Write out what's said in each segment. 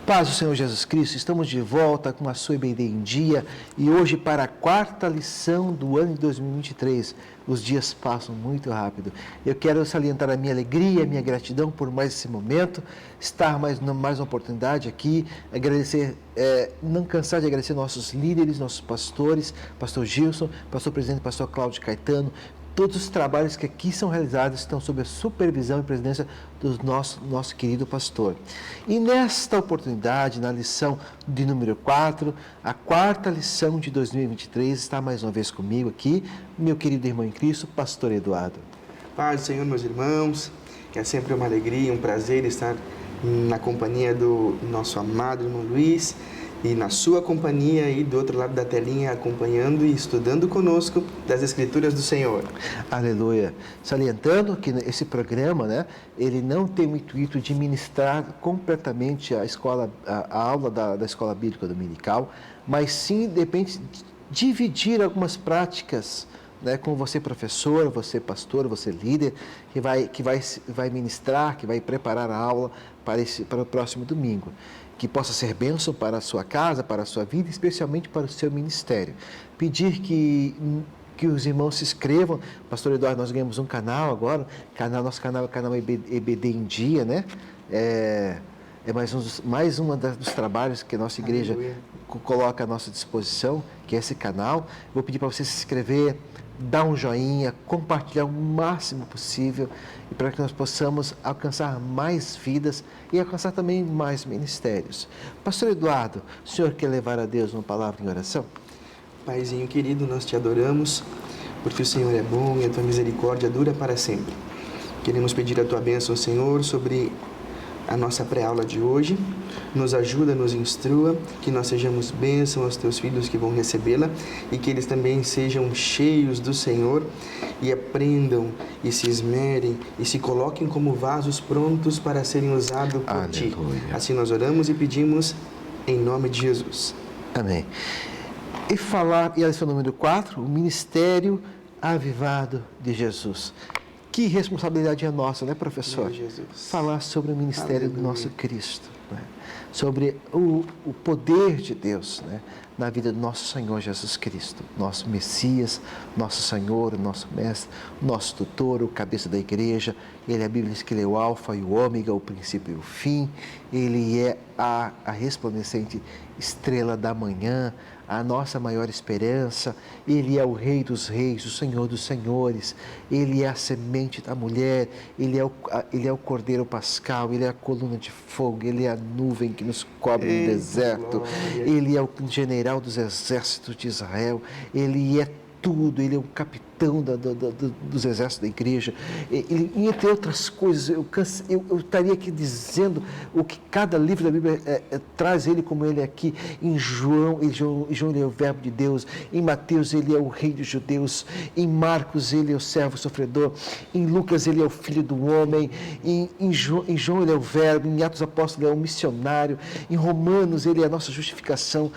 Paz do Senhor Jesus Cristo, estamos de volta com a sua EBD em Dia e hoje para a quarta lição do ano de 2023. Os dias passam muito rápido. Eu quero salientar a minha alegria, a minha gratidão por mais esse momento, estar mais uma oportunidade aqui, agradecer, não cansar de agradecer nossos líderes, nossos pastores, pastor Gilson, pastor presidente, pastor Cláudio Caetano. Todos os trabalhos que aqui são realizados estão sob a supervisão e presidência do nosso querido pastor. E nesta oportunidade, na lição de número 4, a quarta lição de 2023, está mais uma vez comigo aqui, meu querido irmão em Cristo, pastor Eduardo. Paz do Senhor, meus irmãos, é sempre uma alegria, um prazer estar na companhia do nosso amado irmão Luiz, e na sua companhia aí do outro lado da telinha, acompanhando e estudando conosco das Escrituras do Senhor. Aleluia. Salientando que esse programa, ele não tem o intuito de ministrar completamente a aula da Escola Bíblica Dominical, mas sim, de repente, dividir algumas práticas, com você professor, você pastor, você líder, que vai ministrar, que vai preparar a aula para o próximo domingo. Que possa ser bênção para a sua casa, para a sua vida, especialmente para o seu ministério. Pedir que os irmãos se inscrevam. Pastor Eduardo, nós ganhamos um canal agora, nosso canal é o canal EBD em Dia, É mais um dos trabalhos que a nossa igreja coloca à nossa disposição, que é esse canal. Vou pedir para você se inscrever, dar um joinha, compartilhar o máximo possível, e para que nós possamos alcançar mais vidas e alcançar também mais ministérios. Pastor Eduardo, o senhor quer levar a Deus uma palavra em oração? Paizinho querido, nós te adoramos, porque o Senhor é bom e a tua misericórdia dura para sempre. Queremos pedir a tua bênção, Senhor, sobre a nossa pré-aula de hoje. Nos ajuda, nos instrua, que nós sejamos bênção aos teus filhos que vão recebê-la e que eles também sejam cheios do Senhor e aprendam e se esmerem e se coloquem como vasos prontos para serem usados por ti. Assim nós oramos e pedimos em nome de Jesus. Amém. E a lição número 4, o ministério avivado de Jesus. Que responsabilidade é nossa, professor? Falar sobre o ministério do nosso Cristo, sobre o poder de Deus, na vida do nosso Senhor Jesus Cristo, nosso Messias, nosso Senhor, nosso Mestre, nosso tutor, o cabeça da igreja. A Bíblia diz que ele é o alfa e o ômega, o princípio e o fim. Ele é a resplandecente estrela da manhã, a nossa maior esperança. Ele é o Rei dos reis, o Senhor dos senhores. Ele é a semente da mulher, ele é o Cordeiro Pascal, ele é a coluna de fogo, ele é a nuvem que nos cobre no deserto. Glória. Ele é o general dos exércitos de Israel, ele é tudo, ele é o capitão dos exércitos da igreja. E entre outras coisas, eu estaria aqui dizendo o que cada livro da Bíblia traz ele como ele é aqui. Em João ele é o verbo de Deus, em Mateus ele é o rei dos judeus, em Marcos ele é o servo sofredor, em Lucas ele é o filho do homem, em João ele é o verbo, em Atos Apóstolos ele é o missionário, em Romanos ele é a nossa justificação.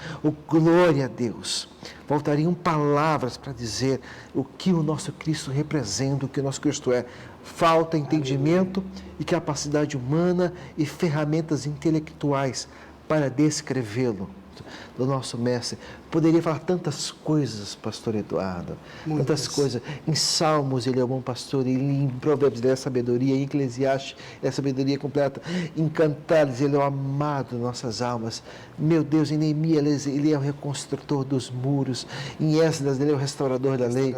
Glória a Deus. Faltariam palavras para dizer o que o nosso Cristo representa, o que o nosso Cristo é. Falta entendimento e capacidade humana e ferramentas intelectuais para descrevê-lo, do nosso mestre. Poderia falar tantas coisas, pastor Eduardo, tantas coisas. Em Salmos ele é o bom pastor, em Provérbios ele é a sabedoria, em Eclesiastes ele é a sabedoria completa, em Cantares ele é o amado de nossas almas. Meu Deus, em Neemias ele é o reconstrutor dos muros, em Esdras ele é o restaurador da lei.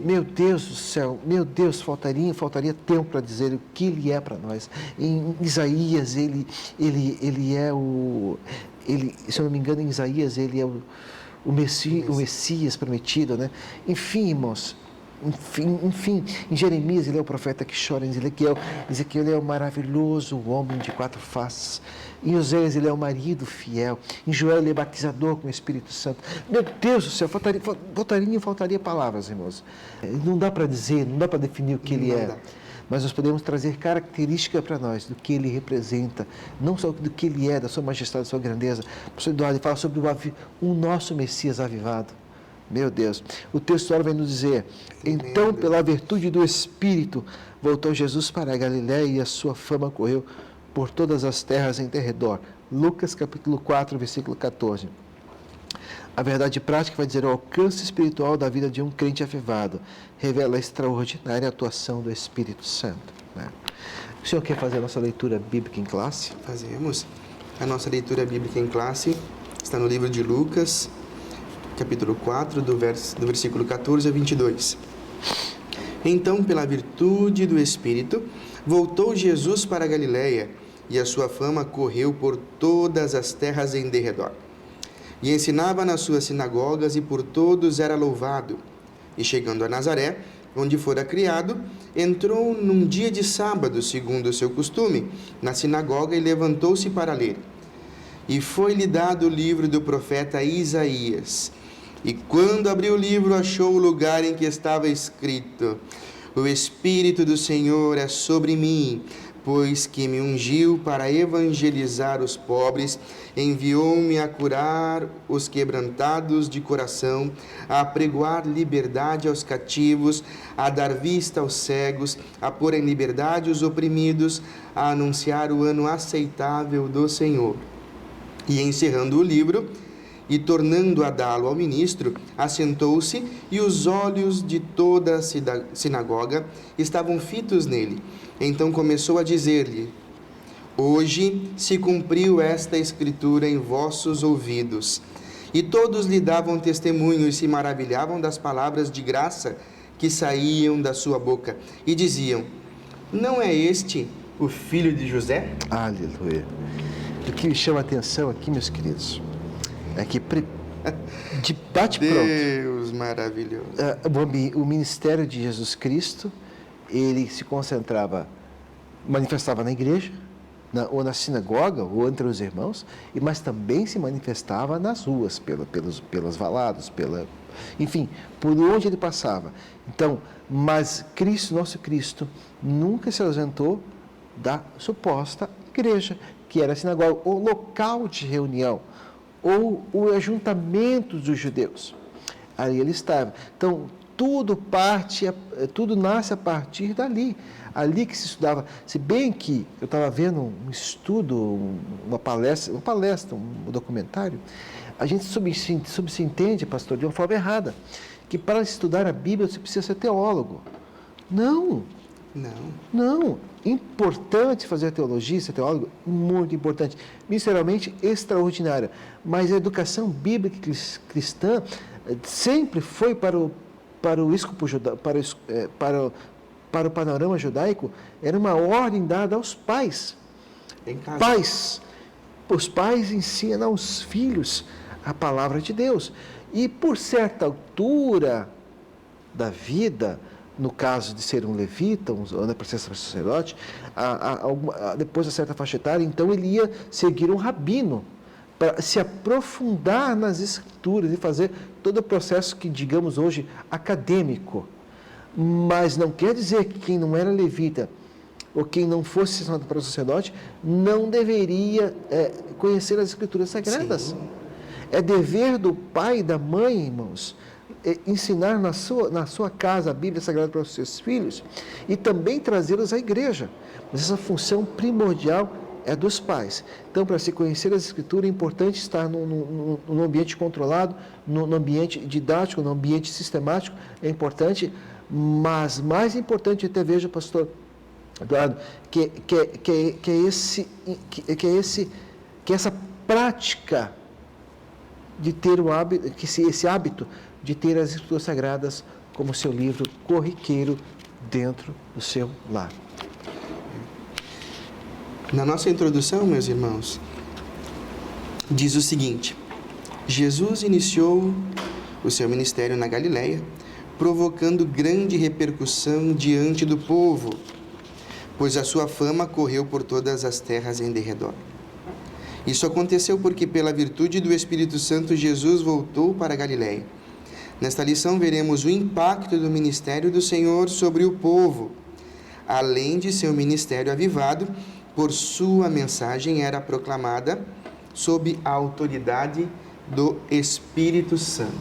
Meu Deus do céu, meu Deus, faltaria tempo para dizer o que ele é para nós. Em Isaías ele é o... se eu não me engano, em Isaías ele é o Messias prometido, Enfim, irmãos, enfim, em Jeremias ele é o profeta que chora, em Ezequiel ele é o maravilhoso homem de 4 faces, em Oséias ele é o marido fiel, em Joel ele é batizador com o Espírito Santo. Meu Deus do céu, faltaria palavras, irmãos. Não dá para dizer, não dá para definir o que ele é. Mas nós podemos trazer características para nós do que ele representa, não só do que ele é, da sua majestade, da sua grandeza. O pastor Eduardo fala sobre o nosso Messias avivado. Meu Deus, o texto vai nos dizer: então, pela virtude do Espírito, voltou Jesus para a Galiléia e a sua fama correu por todas as terras em derredor, Lucas capítulo 4, versículo 14. A verdade prática vai dizer o alcance espiritual da vida de um crente avivado. Revela a extraordinária atuação do Espírito Santo. Né? O senhor quer fazer a nossa leitura bíblica em classe? Fazemos. A nossa leitura bíblica em classe está no livro de Lucas, capítulo 4, do versículo 14 a 22. Então, pela virtude do Espírito, voltou Jesus para a Galiléia, e a sua fama correu por todas as terras em derredor. E ensinava nas suas sinagogas, e por todos era louvado. E chegando a Nazaré, onde fora criado, entrou num dia de sábado, segundo o seu costume, na sinagoga, e levantou-se para ler. E foi-lhe dado o livro do profeta Isaías. E quando abriu o livro, achou o lugar em que estava escrito: O Espírito do Senhor é sobre mim, pois que me ungiu para evangelizar os pobres, enviou-me a curar os quebrantados de coração, a apregoar liberdade aos cativos, a dar vista aos cegos, a pôr em liberdade os oprimidos, a anunciar o ano aceitável do Senhor. E encerrando o livro, e tornando a dá-lo ao ministro, assentou-se, e os olhos de toda a sinagoga estavam fitos nele. Então começou a dizer-lhe: Hoje se cumpriu esta escritura em vossos ouvidos. E todos lhe davam testemunho e se maravilhavam das palavras de graça que saíam da sua boca. E diziam: Não é este o filho de José? Aleluia. O que me chama a atenção aqui, meus queridos, é que de bate-pronto, Deus maravilhoso. O ministério de Jesus Cristo, ele se manifestava na igreja, ou na sinagoga, ou entre os irmãos, mas também se manifestava nas ruas, pelos valados, enfim, por onde ele passava. Então, mas Cristo, nosso Cristo, nunca se ausentou da suposta igreja, que era a sinagoga, o local de reunião, ou o ajuntamento dos judeus. Ali ele estava. Então, tudo nasce a partir dali. Ali que se estudava. Se bem que eu estava vendo um estudo, uma palestra, um documentário, a gente subentende, pastor, de uma forma errada, que para estudar a Bíblia você precisa ser teólogo. Não. Importante fazer teologia, ser teólogo, muito importante, misteriosamente extraordinária. Mas a educação bíblica cristã sempre foi para o escopo para o panorama judaico, era uma ordem dada aos pais. Em casa. Os pais ensinam aos filhos a palavra de Deus. E por certa altura da vida, no caso de ser um levita, ou na presença do sacerdote, depois de certa faixa etária, então ele ia seguir um rabino para se aprofundar nas escrituras e fazer todo o processo que, digamos hoje, acadêmico. Mas não quer dizer que quem não era levita ou quem não fosse ensinado para o sacerdote não deveria conhecer as escrituras sagradas. Sim. É dever do pai e da mãe, irmãos, ensinar na sua casa a Bíblia Sagrada para os seus filhos e também trazê-los à igreja. Mas essa função primordial é dos pais. Então, para se conhecer as Escrituras, é importante estar num ambiente controlado, num ambiente didático, num ambiente sistemático, é importante, mas mais importante, até veja, pastor Eduardo, que essa prática de ter esse hábito de ter as Escrituras Sagradas como seu livro corriqueiro dentro do seu lar. Na nossa introdução, meus irmãos, diz o seguinte: Jesus iniciou o seu ministério na Galiléia, provocando grande repercussão diante do povo, pois a sua fama correu por todas as terras em derredor. Isso aconteceu porque, pela virtude do Espírito Santo, Jesus voltou para a Galiléia. Nesta lição, veremos o impacto do ministério do Senhor sobre o povo. Além de seu ministério avivado, por sua mensagem era proclamada sob a autoridade do Espírito Santo.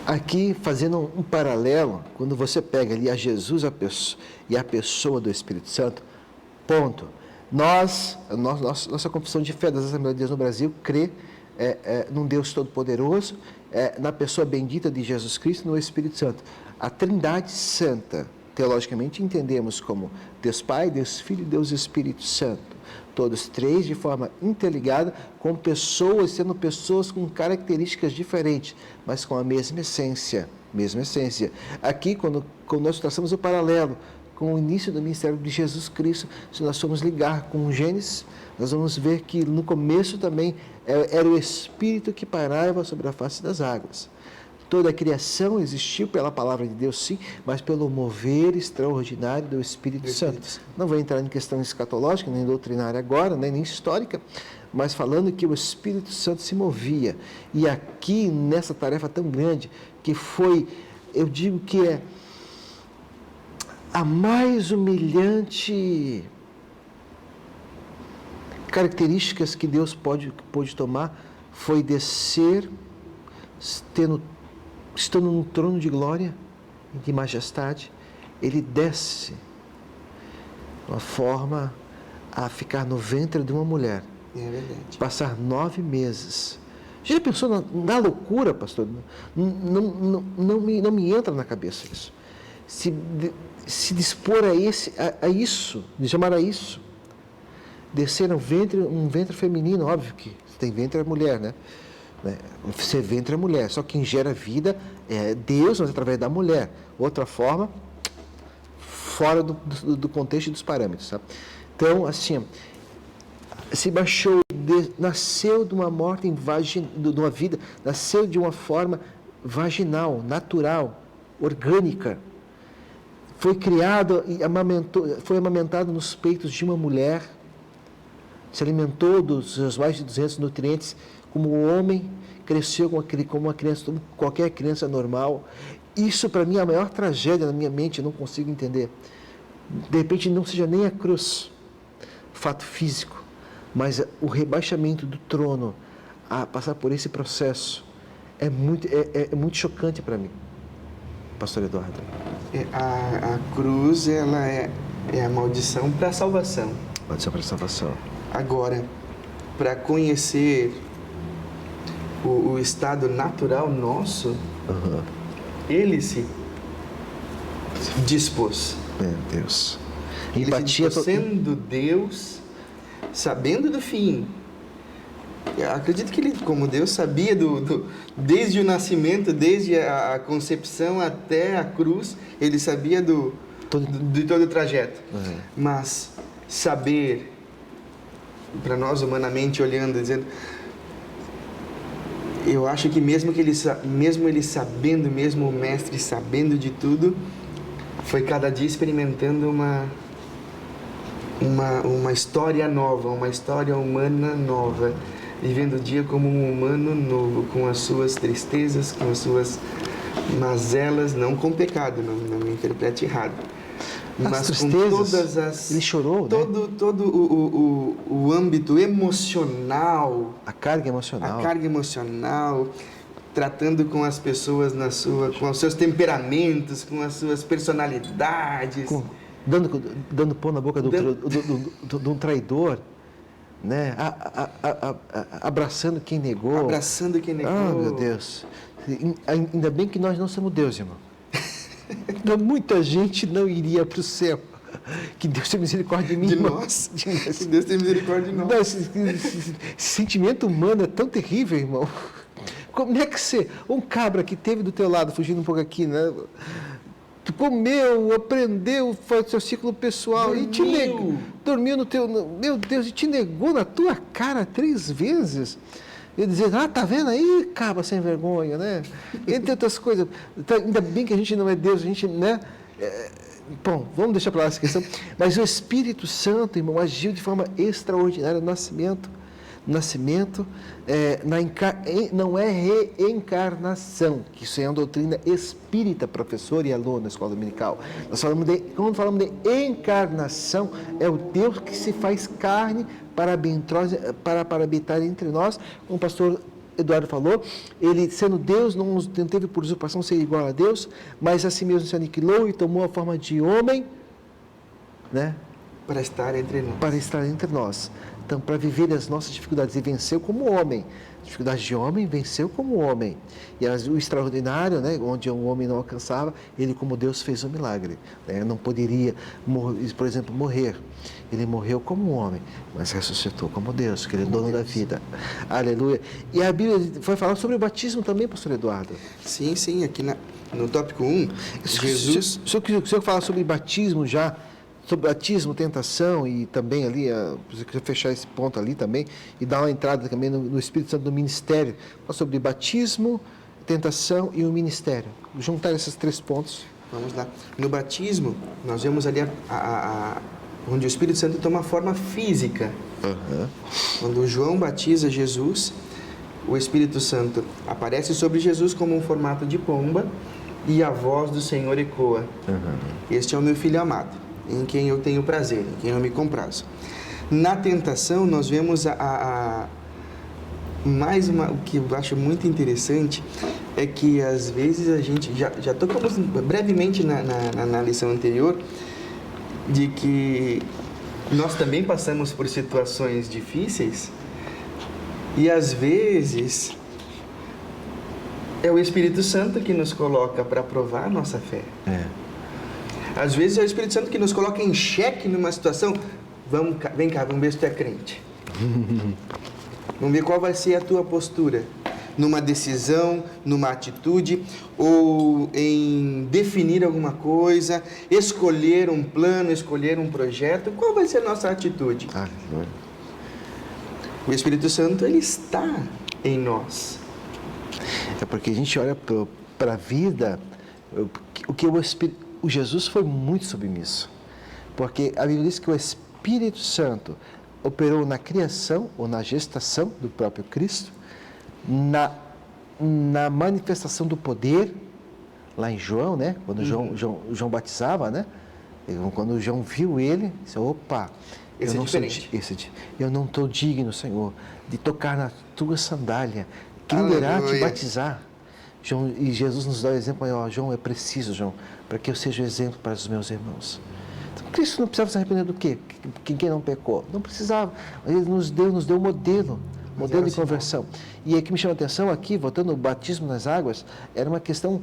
Aqui, fazendo um paralelo, quando você pega ali a Jesus e a pessoa do Espírito Santo, ponto. Nossa confissão de fé das Assembleias de Deus no Brasil crê num Deus Todo-Poderoso, na pessoa bendita de Jesus Cristo, no Espírito Santo. A Trindade Santa, teologicamente, entendemos como Deus Pai, Deus Filho e Deus Espírito Santo. Todos três de forma interligada, com pessoas, sendo pessoas com características diferentes, mas com a mesma essência. Aqui, quando nós traçamos o paralelo com o início do ministério de Jesus Cristo, se nós formos ligar com Gênesis, nós vamos ver que no começo também era o Espírito que pairava sobre a face das águas. Toda a criação existiu pela palavra de Deus, sim, mas pelo mover extraordinário do Espírito Santo. Não vou entrar em questão escatológica, nem doutrinária agora, nem histórica, mas falando que o Espírito Santo se movia. E aqui, nessa tarefa tão grande, que foi, eu digo que é a mais humilhante características que Deus pôde tomar, foi descer, estando num trono de glória, de majestade, ele desce de uma forma a ficar no ventre de uma mulher. É verdade. Passar 9 meses. Já pensou na loucura, pastor? Não me entra na cabeça isso. Se dispor a isso, de chamar a isso. Descer um ventre feminino, óbvio que tem ventre é mulher, né? Ser ventre é mulher, só quem gera vida é Deus, mas através da mulher. Outra forma, fora do contexto e dos parâmetros. Sabe? Então, assim, se baixou, nasceu de uma morte de uma vida, nasceu de uma forma vaginal, natural, orgânica. Foi criado e foi amamentado nos peitos de uma mulher, se alimentou dos seus mais de 200 nutrientes, como o homem cresceu como uma criança, como qualquer criança normal. Isso, para mim, é a maior tragédia na minha mente, eu não consigo entender. De repente, não seja nem a cruz, fato físico, mas o rebaixamento do trono a passar por esse processo é muito chocante para mim, pastor Eduardo. A cruz, ela é a maldição para a salvação. Maldição para a salvação. Agora, para conhecer o estado natural nosso, ele se dispôs. Meu Deus. Ele Empatia, se dispôs, sendo Deus, sabendo do fim. Eu acredito que ele, como Deus, sabia desde o nascimento, desde a concepção até a cruz, ele sabia de todo o trajeto. Mas saber, para nós humanamente olhando, dizendo, eu acho que mesmo ele sabendo, mesmo o mestre sabendo de tudo, foi cada dia experimentando uma história nova, uma história humana nova, vivendo o dia como um humano novo, com as suas tristezas, com as suas mazelas, não com pecado, não me interprete errado. Mas com todas as... Ele chorou, todo o âmbito emocional. A carga emocional. Tratando com as pessoas com os seus temperamentos, com as suas personalidades. Dando pão na boca de um traidor, né? Abraçando quem negou. Ah, meu Deus. Ainda bem que nós não somos Deus, irmão. Então, muita gente não iria para o céu. Que Deus tenha misericórdia de mim. De nós. Que Deus tenha misericórdia de nós. Não, esse sentimento humano é tão terrível, irmão. Como é que você, um cabra que teve do teu lado, fugindo um pouco aqui, né? Tu comeu, aprendeu, faz o seu ciclo pessoal e te negou. Dormiu no teu... Meu Deus, e te negou na tua cara 3 vezes. E dizer, tá vendo aí, cabra sem vergonha, né? Entre outras coisas. Então, ainda bem que a gente não é Deus, a gente, né? Bom, vamos deixar para lá essa questão. Mas o Espírito Santo, irmão, agiu de forma extraordinária no nascimento. Não é reencarnação, que isso é uma doutrina espírita, professor e aluno na escola dominical. Quando falamos de encarnação, é o Deus que se faz carne para habitar entre nós, como o pastor Eduardo falou, ele sendo Deus, não teve por usurpação ser igual a Deus, mas a si mesmo se aniquilou e tomou a forma de homem, né? para estar entre nós. Para estar entre nós. Então, para viver as nossas dificuldades, e venceu como homem. Dificuldades de homem, venceu como homem. E o extraordinário, né, onde o homem não alcançava, ele como Deus fez um milagre. Né? Não poderia, por exemplo, morrer. Ele morreu como um homem, mas ressuscitou como Deus, porque ele é dono da vida. Aleluia. E a Bíblia foi falar sobre o batismo também, pastor Eduardo. Sim, aqui no tópico 1, Jesus... Se o senhor falar sobre batismo já, sobre batismo, tentação e também ali, se você quiser fechar esse ponto ali também, e dar uma entrada também no Espírito Santo do ministério, falar sobre batismo, tentação e o ministério. Juntar esses 3 pontos. Vamos lá. No batismo, nós vemos ali onde o Espírito Santo toma forma física. Uhum. Quando João batiza Jesus, o Espírito Santo aparece sobre Jesus como um formato de pomba e a voz do Senhor ecoa. Uhum. Este é o meu filho amado, em quem eu tenho prazer, em quem eu me comprazo. Na tentação, nós vemos o que eu acho muito interessante é que às vezes a gente, já tocamos brevemente na lição anterior, de que nós também passamos por situações difíceis e às vezes é o Espírito Santo que nos coloca para provar a nossa fé. Às vezes é o Espírito Santo que nos coloca em xeque numa situação. Vem cá, vamos ver se tu é crente. Vamos ver qual vai ser a tua postura. Numa decisão, numa atitude, ou em definir alguma coisa, escolher um plano, escolher um projeto. Qual vai ser a nossa atitude? O Espírito Santo, ele está em nós. É porque a gente olha para a vida, o Jesus foi muito submisso. Porque a Bíblia diz que o Espírito Santo operou na criação ou na gestação do próprio Cristo, na manifestação do poder, lá em João, né? Quando João batizava, né? Quando João viu ele, disse, opa, eu não estou digno, Senhor, de tocar na tua sandália. Quem dirá te batizar? E Jesus nos dá o exemplo, João, é preciso, João, para que eu seja o exemplo para os meus irmãos. Então, Cristo não precisava se arrepender do quê? Quem não pecou? Não precisava. Ele nos deu um modelo de conversão. E o que me chama a atenção aqui, voltando ao batismo nas águas, era uma questão,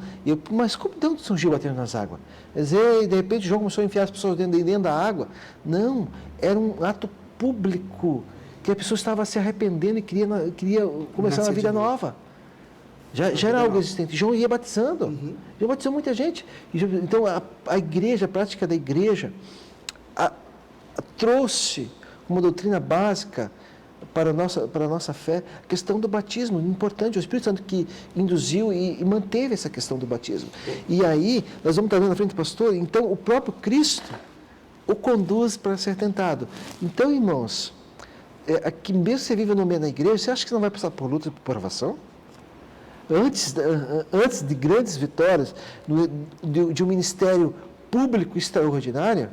mas como de onde surgiu o batismo nas águas? Quer dizer, de repente João começou a enfiar as pessoas dentro da água. Não, era um ato público, que a pessoa estava se arrependendo e queria começar uma vida nova. Já era algo existente. João ia batizando. João batizou muita gente. Então, a igreja, a prática da igreja, trouxe uma doutrina básica para a nossa fé, a questão do batismo, importante, o Espírito Santo que induziu e manteve essa questão do batismo. E aí, nós vamos estar vendo na frente do pastor, então o próprio Cristo o conduz para ser tentado. Então, irmãos, aqui mesmo que você vive no meio da igreja, você acha que você não vai passar por luta e por provação? Antes de grandes vitórias, de um ministério público extraordinário,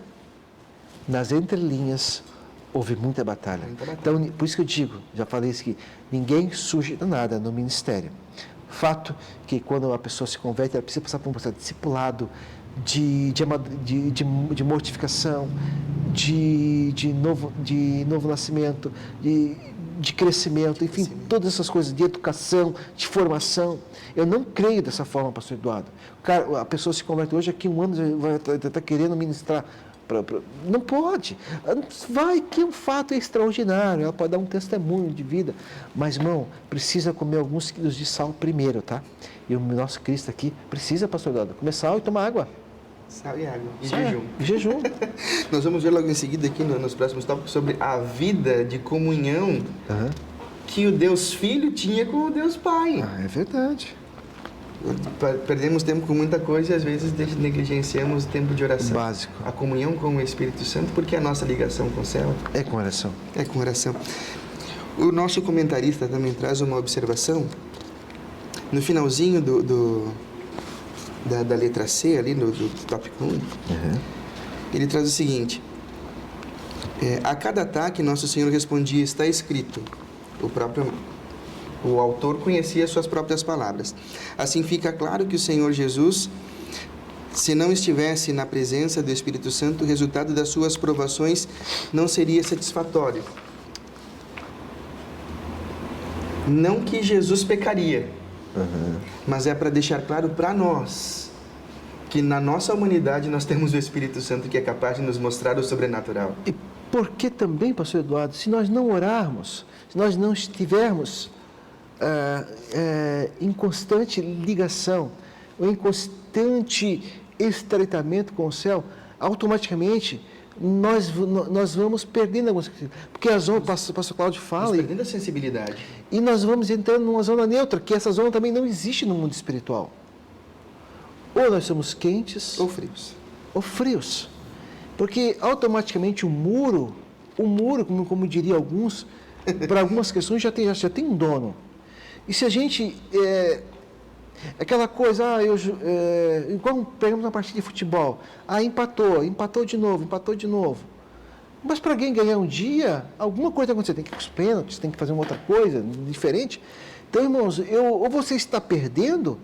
nas entrelinhas, houve muita batalha. Então, por isso que eu digo, já falei isso aqui, ninguém surge do nada no ministério. Fato que quando a pessoa se converte, ela precisa passar por um processo de discipulado, de mortificação, de novo nascimento, de crescimento, enfim, todas essas coisas, de educação, de formação. Eu não creio dessa forma, pastor Eduardo. A pessoa se converte hoje, aqui um ano já vai estar querendo ministrar. Não pode. Vai que um fato extraordinário, ela pode dar um testemunho de vida, mas, irmão, precisa comer alguns quilos de sal primeiro, tá? E o nosso Cristo aqui precisa, pastor Eduardo, comer sal e tomar água. Sal e água. E jejum. Jejum. Nós vamos ver logo em seguida aqui nos próximos tópicos sobre a vida de comunhão que o Deus Filho tinha com o Deus Pai. É verdade. Perdemos tempo com muita coisa e às vezes negligenciamos o tempo de oração. Básico. A comunhão com o Espírito Santo, porque a nossa ligação com o céu é com oração. É com oração. O nosso comentarista também traz uma observação. No finalzinho da letra C, ali do tópico 1, ele traz o seguinte: a cada ataque, nosso Senhor respondia, está escrito. O autor conhecia suas próprias palavras. Assim fica claro que o Senhor Jesus Se não estivesse na presença do Espírito Santo, o resultado das suas provações não seria satisfatório. Não que Jesus pecaria, mas é para deixar claro para nós que na nossa humanidade nós temos o Espírito Santo que é capaz de nos mostrar o sobrenatural. E porque também, pastor Eduardo, se nós não orarmos, se nós não estivermos em constante ligação, ou em constante estreitamento com o céu, automaticamente nós vamos perdendo algumas coisas. Porque a zona, o pastor Cláudio fala... perdendo a sensibilidade. E nós vamos entrando numa zona neutra, que essa zona também não existe no mundo espiritual. Ou nós somos quentes... Ou frios. Ou frios. Porque automaticamente o muro, como diriam alguns, para algumas questões já tem um dono. E se a gente... aquela coisa, igual pegamos uma partida de futebol, empatou de novo. Mas para alguém ganhar um dia, alguma coisa aconteceu, tem que ir para os pênaltis, tem que fazer uma outra coisa diferente. Então, irmãos, ou você está perdendo,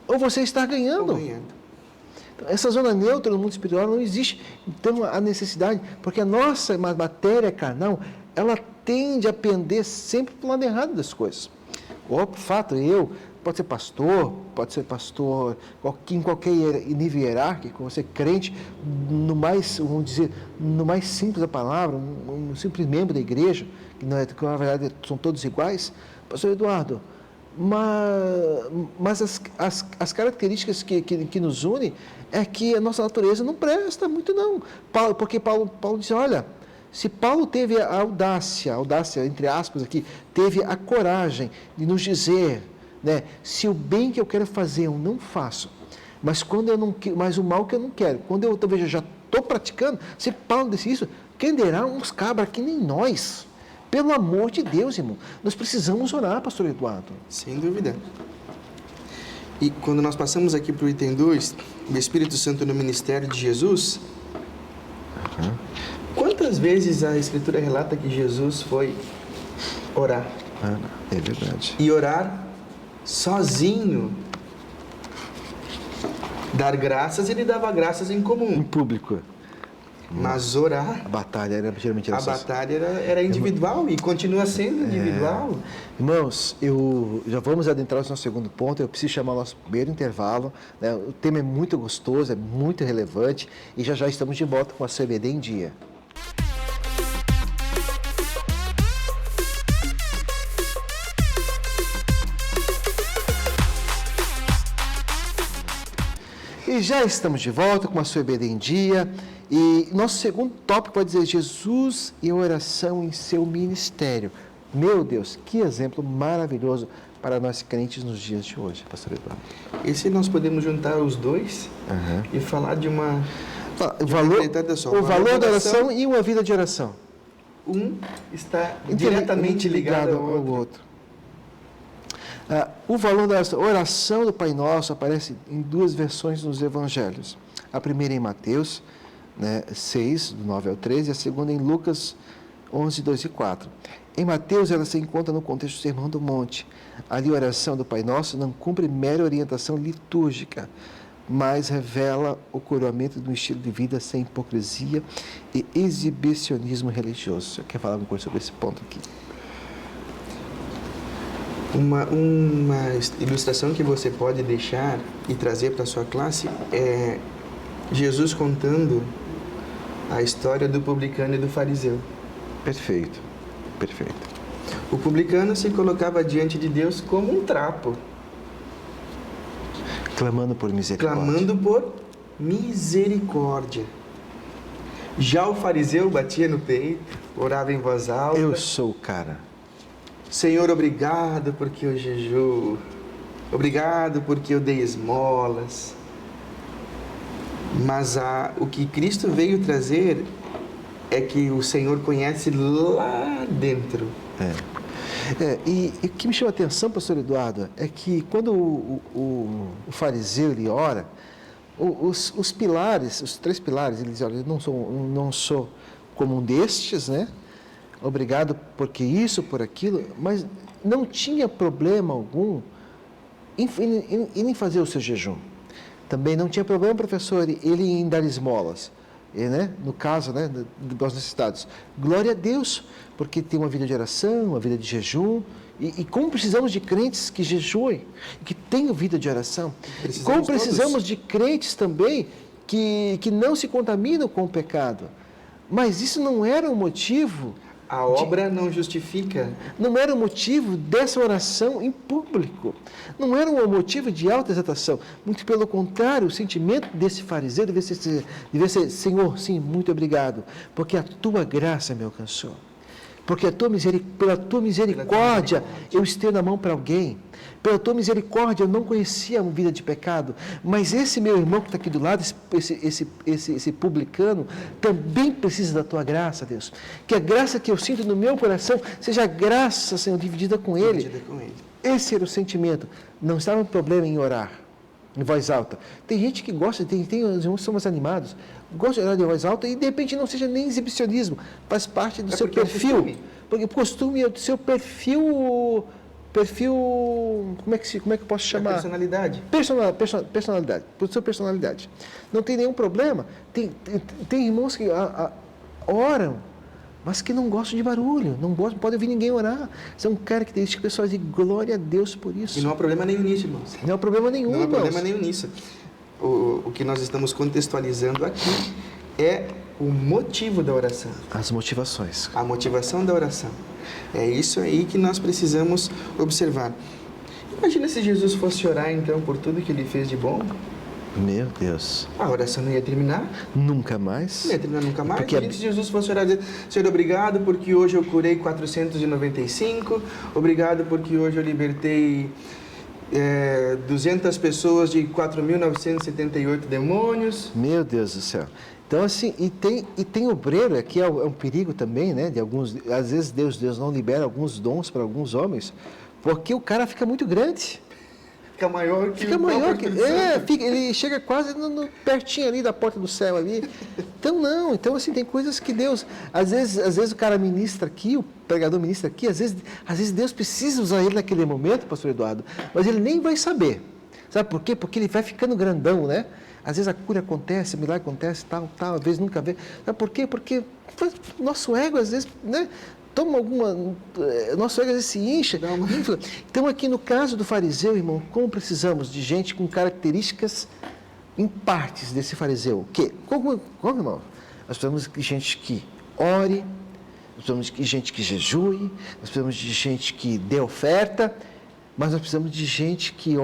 ou você está ganhando. Então, essa zona neutra no mundo espiritual não existe. Então, a necessidade, porque a nossa matéria carnal, ela tende a pender sempre para o lado errado das coisas. O fato, pode ser pastor em qualquer nível hierárquico, você crente, no mais simples da palavra, um simples membro da igreja, que na verdade são todos iguais. Pastor Eduardo, mas as características que nos unem é que a nossa natureza não presta muito não. Porque Paulo disse, olha, se Paulo teve a audácia, entre aspas aqui, teve a coragem de nos dizer, né, se o bem que eu quero fazer eu não faço, mas o mal que eu não quero, quando eu talvez já estou praticando, se Paulo disse isso, quem derá uns cabras que nem nós? Pelo amor de Deus, irmão, nós precisamos orar, pastor Eduardo. Sem dúvida. E quando nós passamos aqui para o item 2, o Espírito Santo no ministério de Jesus, quantas vezes a Escritura relata que Jesus foi orar? É verdade. E orar sozinho. Dar graças, ele dava graças em comum. Em público. Mas orar... A batalha era geralmente... A batalha era individual e continua sendo individual. Irmãos, já vamos adentrar no nosso segundo ponto. Eu preciso chamar o nosso primeiro intervalo, né? O tema é muito gostoso, é muito relevante e já estamos de volta com a CBD em Dia. E já estamos de volta com a sua EBD em Dia. E nosso segundo tópico vai dizer Jesus e a oração em seu ministério. Meu Deus, que exemplo maravilhoso para nós crentes nos dias de hoje, pastor Eduardo. E se nós podemos juntar os dois e falar de uma... O valor da oração e uma vida de oração. Um está diretamente ligado ao outro. O valor da oração do Pai Nosso aparece em duas versões nos Evangelhos. A primeira em Mateus, 6, do 9 ao 13, e a segunda em Lucas 11, 2 e 4. Em Mateus, ela se encontra no contexto do Sermão do Monte. Ali, a oração do Pai Nosso não cumpre mera orientação litúrgica, mas revela o coroamento de um estilo de vida sem hipocrisia e exibicionismo religioso. Você quer falar alguma coisa sobre esse ponto aqui? Uma ilustração que você pode deixar e trazer para a sua classe é Jesus contando a história do publicano e do fariseu. Perfeito. O publicano se colocava diante de Deus como um trapo. Clamando por misericórdia. Já o fariseu batia no peito, orava em voz alta. Eu sou o cara. Senhor, obrigado porque eu jejuo. Obrigado porque eu dei esmolas. Mas o que Cristo veio trazer é que o Senhor conhece lá dentro. E o que me chama a atenção, pastor Eduardo, é que quando o fariseu ele ora, os pilares, os 3 pilares, ele diz, olha, eu não sou como um destes, né? Obrigado porque isso, por aquilo, mas não tinha problema algum em fazer o seu jejum. Também não tinha problema, professor, ele em dar esmolas. E, né, no caso, né, dos necessitados. Glória a Deus, porque tem uma vida de oração, uma vida de jejum. E como precisamos de crentes que jejuem, que tenham vida de oração. Como precisamos de crentes também que não se contaminam com o pecado. Mas isso não era um motivo... A obra não justifica. Não era o motivo dessa oração em público. Não era um motivo de alta exaltação. Muito pelo contrário, o sentimento desse fariseu devia ser, Senhor, sim, muito obrigado, porque a tua graça me alcançou. Porque pela tua misericórdia eu estendo a mão para alguém. Pela tua misericórdia eu não conhecia uma vida de pecado. Mas esse meu irmão que está aqui do lado, esse publicano, também precisa da tua graça, Deus. Que a graça que eu sinto no meu coração seja a graça, Senhor, dividida com ele. Esse era o sentimento. Não estava um problema em orar em voz alta. Tem gente que gosta, tem os irmãos que são mais animados, gosta de orar em voz alta e de repente não seja nem exibicionismo, faz parte do seu perfil. Porque o costume é do seu perfil, como é que eu posso chamar? Personalidade. Personalidade, por sua personalidade. Não tem nenhum problema. Tem irmãos que oram, mas que não gostam de barulho, não podem ouvir ninguém orar. São características pessoais de glória a Deus por isso. E não há problema nenhum nisso, irmãos. Não há problema nenhum, Não há problema nenhum nisso. O que nós estamos contextualizando aqui é o motivo da oração. As motivações. A motivação da oração. É isso aí que nós precisamos observar. Imagina se Jesus fosse orar, então, por tudo que ele fez de bom. Meu Deus. A oração não ia terminar. Nunca mais. Não ia terminar nunca mais. Porque Se Jesus fosse orar e dizer, Senhor, obrigado porque hoje eu curei 495, obrigado porque hoje eu libertei 200 pessoas de 4.978 demônios. Meu Deus do céu. Então, assim, e tem obreiro, aqui é um perigo também, né? De alguns, às vezes Deus não libera alguns dons para alguns homens, porque o cara fica muito grande. Fica maior que ele chega quase pertinho ali da porta do céu ali. Então assim, tem coisas que Deus, às vezes o cara ministra aqui, o pregador ministra aqui, às vezes Deus precisa usar ele naquele momento, pastor Eduardo, mas ele nem vai saber. Sabe por quê? Porque ele vai ficando grandão, né? Às vezes a cura acontece, o milagre acontece, tal, às vezes nunca vê. Sabe por quê? Porque nosso ego, às vezes, né? Nosso ego às vezes se incha. Então, aqui no caso do fariseu, irmão, como precisamos de gente com características em partes desse fariseu? Como, irmão? Nós precisamos de gente que ore, nós precisamos de gente que jejue, nós precisamos de gente que dê oferta, mas nós precisamos de gente que,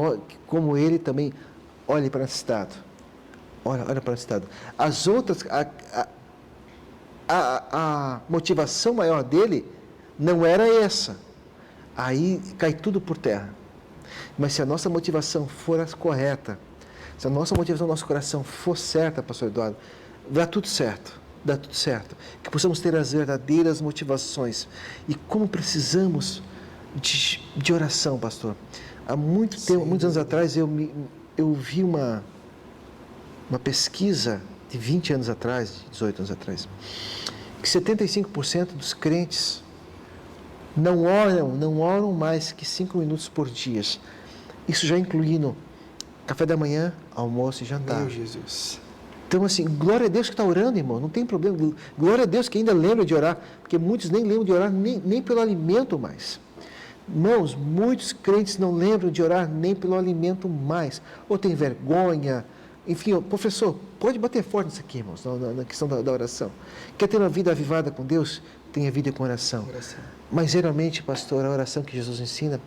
como ele, também olhe para o necessitado. Olha para o necessitado. As outras... A motivação maior dele não era essa. Aí cai tudo por terra. Mas se a nossa motivação for a correta, se a nossa motivação do nosso coração for certa, pastor Eduardo, dá tudo certo. Que possamos ter as verdadeiras motivações. E como precisamos de oração, pastor. Há muito tempo, muitos anos atrás, eu vi uma pesquisa de 20 anos atrás, 18 anos atrás, que 75% dos crentes não oram mais que 5 minutos por dia. Isso já incluindo café da manhã, almoço e jantar. Meu Jesus. Então, assim, glória a Deus que está orando, irmão, não tem problema. Glória a Deus que ainda lembra de orar, porque muitos nem lembram de orar nem pelo alimento mais. Irmãos, muitos crentes não lembram de orar nem pelo alimento mais, ou tem vergonha. Enfim, professor, pode bater forte nisso aqui, irmãos, na questão da oração. Quer ter uma vida avivada com Deus? Tenha vida com oração. Mas geralmente, pastor, a oração que Jesus ensina,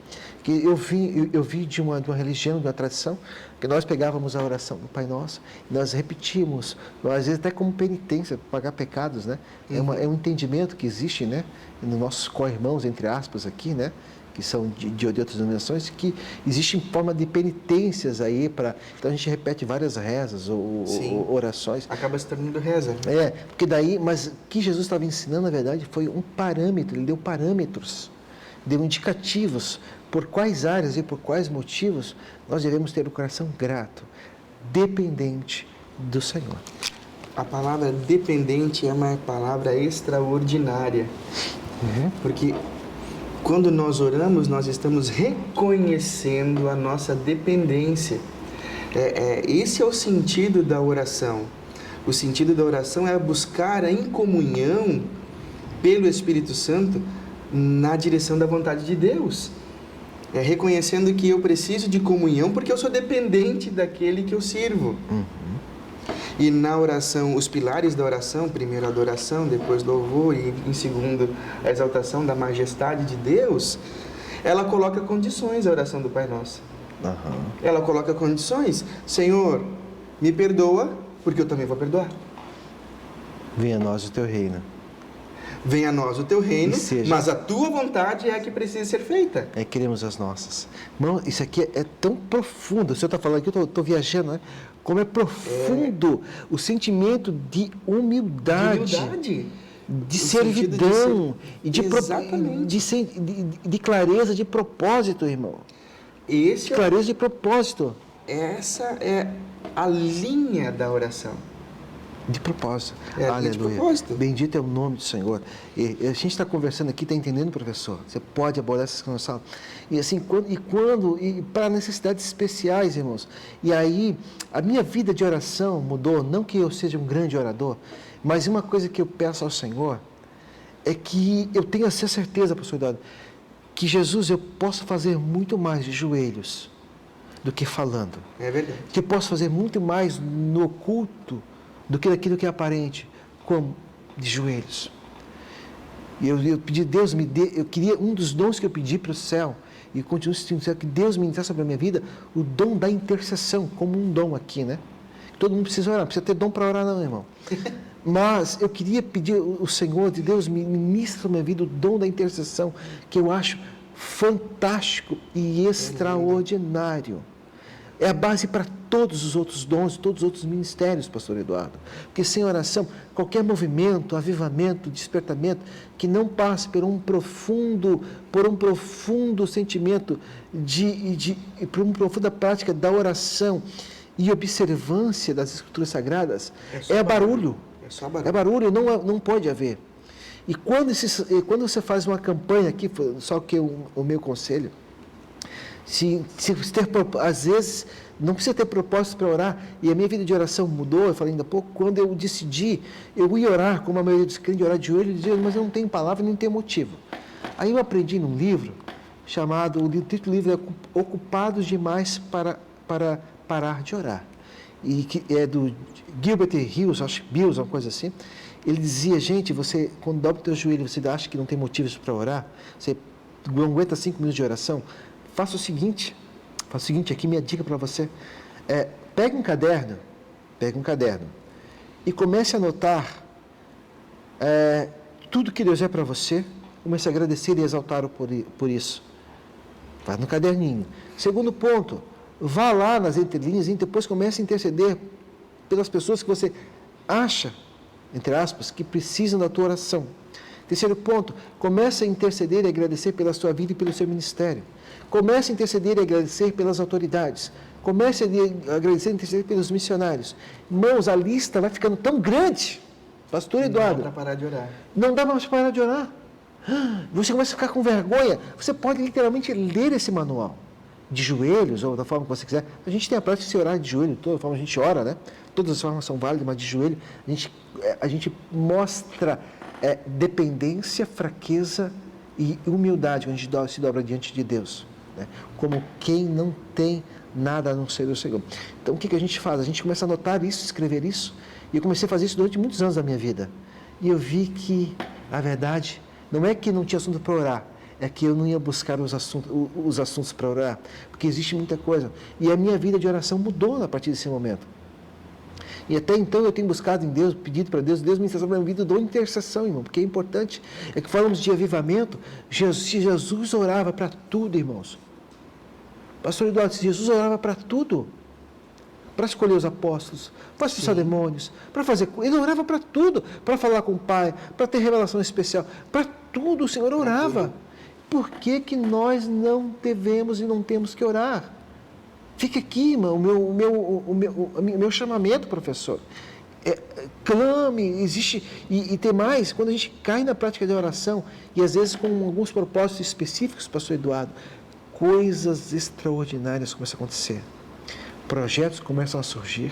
que eu vi de uma religião, de uma tradição, que nós pegávamos a oração do Pai Nosso, e nós repetíamos, às vezes até como penitência, pagar pecados, né? É um entendimento que existe, né? Nos nossos co-irmãos, entre aspas, aqui, né? Que são de outras denominações, que existe em forma de penitências aí para... Então a gente repete várias rezas ou orações. Acaba se tornando reza. Porque daí, mas o que Jesus estava ensinando, na verdade, foi um parâmetro, ele deu parâmetros, deu indicativos por quais áreas e por quais motivos nós devemos ter o coração grato, dependente do Senhor. A palavra dependente é uma palavra extraordinária, porque quando nós oramos, nós estamos reconhecendo a nossa dependência. Esse é o sentido da oração. O sentido da oração é buscar em comunhão pelo Espírito Santo na direção da vontade de Deus. Reconhecendo que eu preciso de comunhão porque eu sou dependente daquele que eu sirvo. E na oração, os pilares da oração, primeiro a adoração, depois louvor e em segundo a exaltação da majestade de Deus, ela coloca condições a oração do Pai Nosso. Ela coloca condições. Senhor, me perdoa, porque eu também vou perdoar. Venha a nós o teu reino. Venha a nós o teu reino, mas a tua vontade é a que precisa ser feita. Queremos as nossas. Irmão, isso aqui é tão profundo. O senhor está falando aqui, eu estou viajando, né? Como é profundo o sentimento de humildade. De servidão, de clareza de propósito, irmão. Clareza de propósito. Essa é a linha da oração. De propósito. Aleluia. De propósito. Bendito é o nome do Senhor. E a gente está conversando aqui, está entendendo, professor? Você pode abordar essas questões. E assim, e para necessidades especiais, irmãos. E aí, a minha vida de oração mudou. Não que eu seja um grande orador, mas uma coisa que eu peço ao Senhor é que eu tenha essa certeza, pastor Eduardo, que Jesus, eu posso fazer muito mais de joelhos do que falando. É verdade. Que eu posso fazer muito mais no oculto do que daquilo que é aparente, como de joelhos. E eu pedi, Deus me dê, eu queria, um dos dons que eu pedi para o céu, e continuo sentindo no céu, que Deus me desse sobre a minha vida, o dom da intercessão, como um dom aqui, né? Todo mundo precisa orar, não precisa ter dom para orar não, irmão. Mas eu queria pedir o Senhor de Deus, me ministra na minha vida o dom da intercessão, que eu acho fantástico e extraordinário. É a base para todos os outros dons, todos os outros ministérios, pastor Eduardo. Porque sem oração, qualquer movimento, avivamento, despertamento, que não passe por um profundo sentimento, por uma profunda prática da oração e observância das Escrituras Sagradas, é barulho. É barulho, não pode haver. E quando você faz uma campanha aqui, só que o meu conselho, às vezes não precisa ter propósito para orar, e a minha vida de oração mudou, eu falei ainda há pouco, quando eu decidi, eu ia orar, como a maioria dos crentes, orar de joelho, e dizia, mas eu não tenho palavra, nem tenho motivo. Aí eu aprendi num livro, o título do livro é Ocupados Demais para Parar de Orar, e que é do Gilbert Hills, acho que Bills, uma coisa assim. Ele dizia, gente, você, quando dobra o teu joelho, você acha que não tem motivos para orar, você não aguenta 5 minutos de oração, faça o seguinte, aqui minha dica para você, pegue um caderno, e comece a anotar tudo que Deus é para você, comece a agradecer e exaltar por isso. Vai no caderninho. Segundo ponto, vá lá nas entrelinhas e depois comece a interceder pelas pessoas que você acha, entre aspas, que precisam da tua oração. Terceiro ponto, comece a interceder e agradecer pela sua vida e pelo seu ministério. Comece a interceder e agradecer pelas autoridades. Comece a agradecer e interceder pelos missionários. Irmãos, a lista vai ficando tão grande. Pastor Eduardo. Não dá para parar de orar. Não dá mais para parar de orar. Você começa a ficar com vergonha. Você pode literalmente ler esse manual. De joelhos, ou da forma que você quiser. A gente tem a prática de se orar de joelho, toda forma a gente ora, né? Todas as formas são válidas, mas de joelho a gente mostra dependência, fraqueza e humildade quando a gente se dobra diante de Deus. Né? Como quem não tem nada a não ser o Senhor. Então, o que a gente faz? A gente começa a anotar isso, escrever isso, e eu comecei a fazer isso durante muitos anos da minha vida. E eu vi que, na verdade, não é que não tinha assunto para orar, é que eu não ia buscar os assuntos para orar, porque existe muita coisa. E a minha vida de oração mudou a partir desse momento. E até então eu tenho buscado em Deus, pedido para Deus me intercessão na minha vida, dou intercessão, irmão, porque é importante. É que falamos de avivamento, se Jesus orava para tudo, irmãos. Pastor Eduardo, se Jesus orava para tudo, para escolher os apóstolos, para expulsar demônios, para fazer... Ele orava para tudo, para falar com o Pai, para ter revelação especial, para tudo o Senhor orava. Por que nós não devemos e não temos que orar? Fica aqui, irmão, o meu chamamento, professor. Clame, existe... E tem mais, quando a gente cai na prática de oração, e às vezes com alguns propósitos específicos, pastor Eduardo, coisas extraordinárias começam a acontecer. projetos começam a surgir,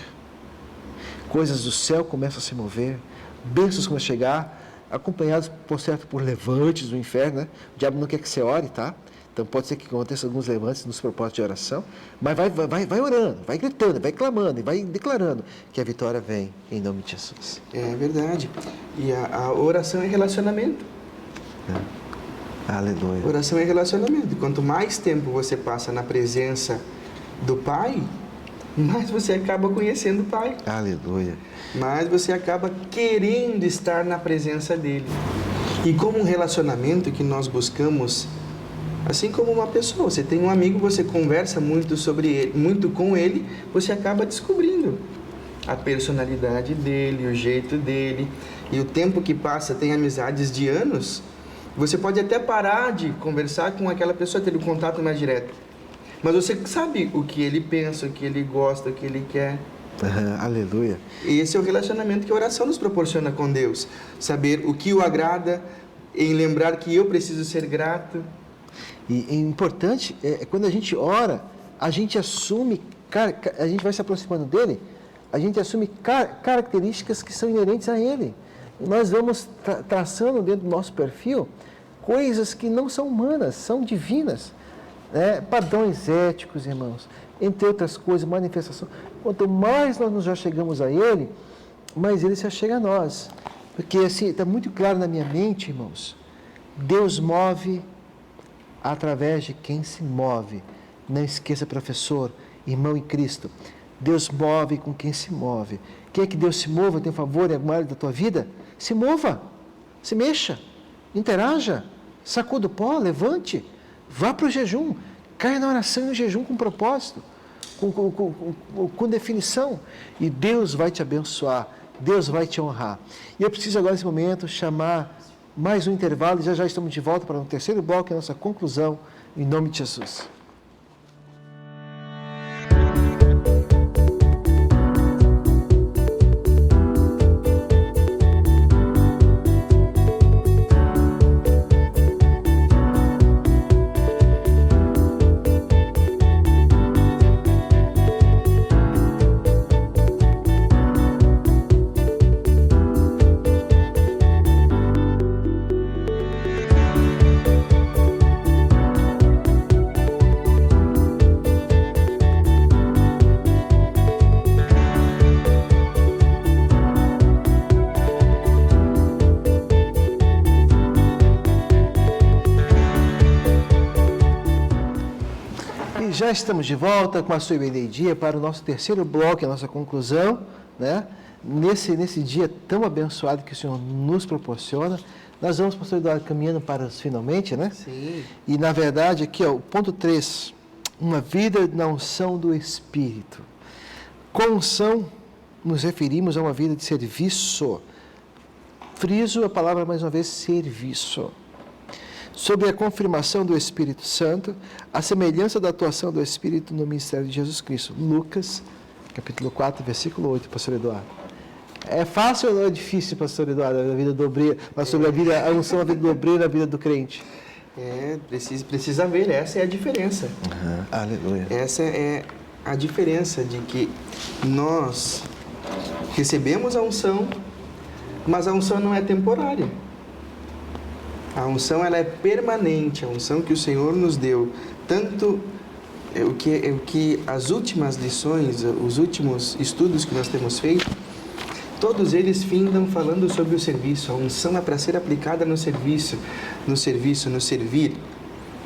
coisas do céu começam a se mover, bênçãos começam a chegar, acompanhados, por certo, por levantes do inferno, né? O diabo não quer que você ore, tá? Então pode ser que aconteça alguns levantes nos propósitos de oração, mas vai orando, vai gritando, vai clamando e vai declarando que a vitória vem em nome de Jesus. É verdade. E a oração é relacionamento. Aleluia. Oração é relacionamento. Quanto mais tempo você passa na presença do Pai, mais você acaba conhecendo o Pai. Aleluia. Mais você acaba querendo estar na presença dele. E como um relacionamento que nós buscamos, assim como uma pessoa, você tem um amigo, você conversa muito sobre ele, muito com ele, você acaba descobrindo a personalidade dele, o jeito dele. E o tempo que passa, tem amizades de anos, você pode até parar de conversar com aquela pessoa, ter um contato mais direto. Mas você sabe o que ele pensa, o que ele gosta, o que ele quer. Aleluia. E esse é o relacionamento que a oração nos proporciona com Deus. Saber o que o agrada, em lembrar que eu preciso ser grato. E é importante, quando a gente ora, a gente assume, a gente vai se aproximando dele, a gente assume características que são inerentes a ele. Nós vamos traçando dentro do nosso perfil coisas que não são humanas, são divinas. Padrões éticos, irmãos, entre outras coisas, manifestação. Quanto mais nós nos já chegamos a ele, mais ele se achega a nós. Porque assim, está muito claro na minha mente, irmãos, Deus move através de quem se move. Não esqueça, professor, irmão em Cristo, Deus move com quem se move. Quer que Deus se mova, tenha favor em alguma área da tua vida? Se mova, se mexa, interaja, sacuda o pó, levante, vá para o jejum, caia na oração e no jejum com propósito, com definição, e Deus vai te abençoar, Deus vai te honrar. E eu preciso agora, nesse momento, chamar mais um intervalo, e já estamos de volta para o terceiro bloco, a nossa conclusão, em nome de Jesus. Já estamos de volta com a sua Dia para o nosso terceiro bloco, a nossa conclusão, né? Nesse dia tão abençoado que o Senhor nos proporciona. Nós vamos, pastor Eduardo, caminhando para os finalmente, né? Sim. E na verdade, aqui, ó, o ponto 3, uma vida na unção do Espírito. Com unção, nos referimos a uma vida de serviço. Friso a palavra mais uma vez, serviço. Sobre a confirmação do Espírito Santo, a semelhança da atuação do Espírito no ministério de Jesus Cristo. Lucas, capítulo 4, versículo 8, pastor Eduardo. É fácil ou é difícil, pastor Eduardo, a vida do obreiro, sobre a unção da vida do obreiro, a vida do crente? Precisa ver, essa é a diferença. Aleluia. Essa é a diferença de que nós recebemos a unção, mas a unção não é temporária. A unção ela é permanente, a unção que o Senhor nos deu, tanto o que as últimas lições, os últimos estudos que nós temos feito, todos eles findam falando sobre o serviço. A unção é para ser aplicada no serviço, no servir.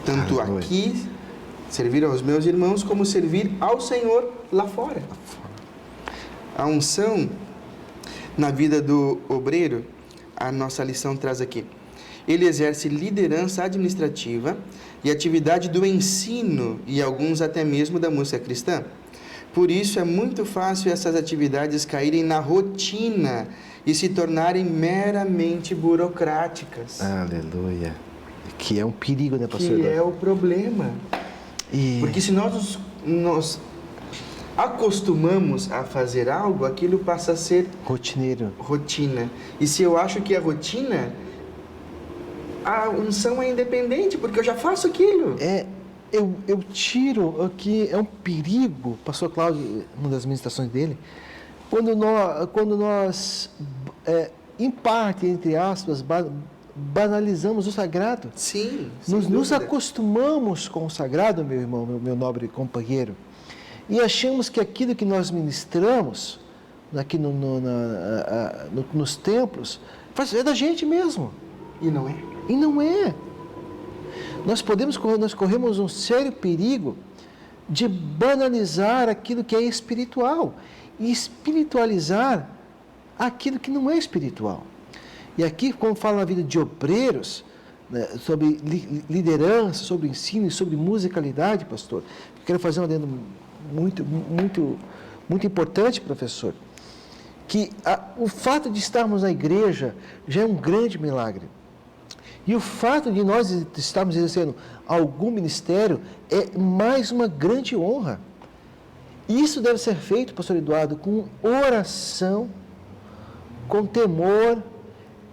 Tanto aqui, servir aos meus irmãos, como servir ao Senhor lá fora. A unção na vida do obreiro, a nossa lição traz aqui. Ele exerce liderança administrativa e atividade do ensino e alguns até mesmo da música cristã. Por isso é muito fácil essas atividades caírem na rotina e se tornarem meramente burocráticas. Aleluia. Que é um perigo, né, pastor? Que é o problema. Porque se nós acostumamos a fazer algo, aquilo passa a ser rotina. E se eu acho que é rotina, a unção é independente, porque eu já faço aquilo. eu tiro aqui, é um perigo, pastor Cláudio, uma das ministrações dele, quando nós em parte, entre aspas, banalizamos o sagrado. Sim, Nos acostumamos com o sagrado, meu irmão, meu nobre companheiro, e achamos que aquilo que nós ministramos aqui nos templos é da gente mesmo. E não é. E não é. Nós corremos um sério perigo de banalizar aquilo que é espiritual e espiritualizar aquilo que não é espiritual. E aqui, como fala na vida de obreiros, né, sobre liderança, sobre ensino e sobre musicalidade, pastor, eu quero fazer um adendo muito importante, professor, que o fato de estarmos na igreja já é um grande milagre. E o fato de nós estarmos exercendo algum ministério é mais uma grande honra. E isso deve ser feito, pastor Eduardo, com oração, com temor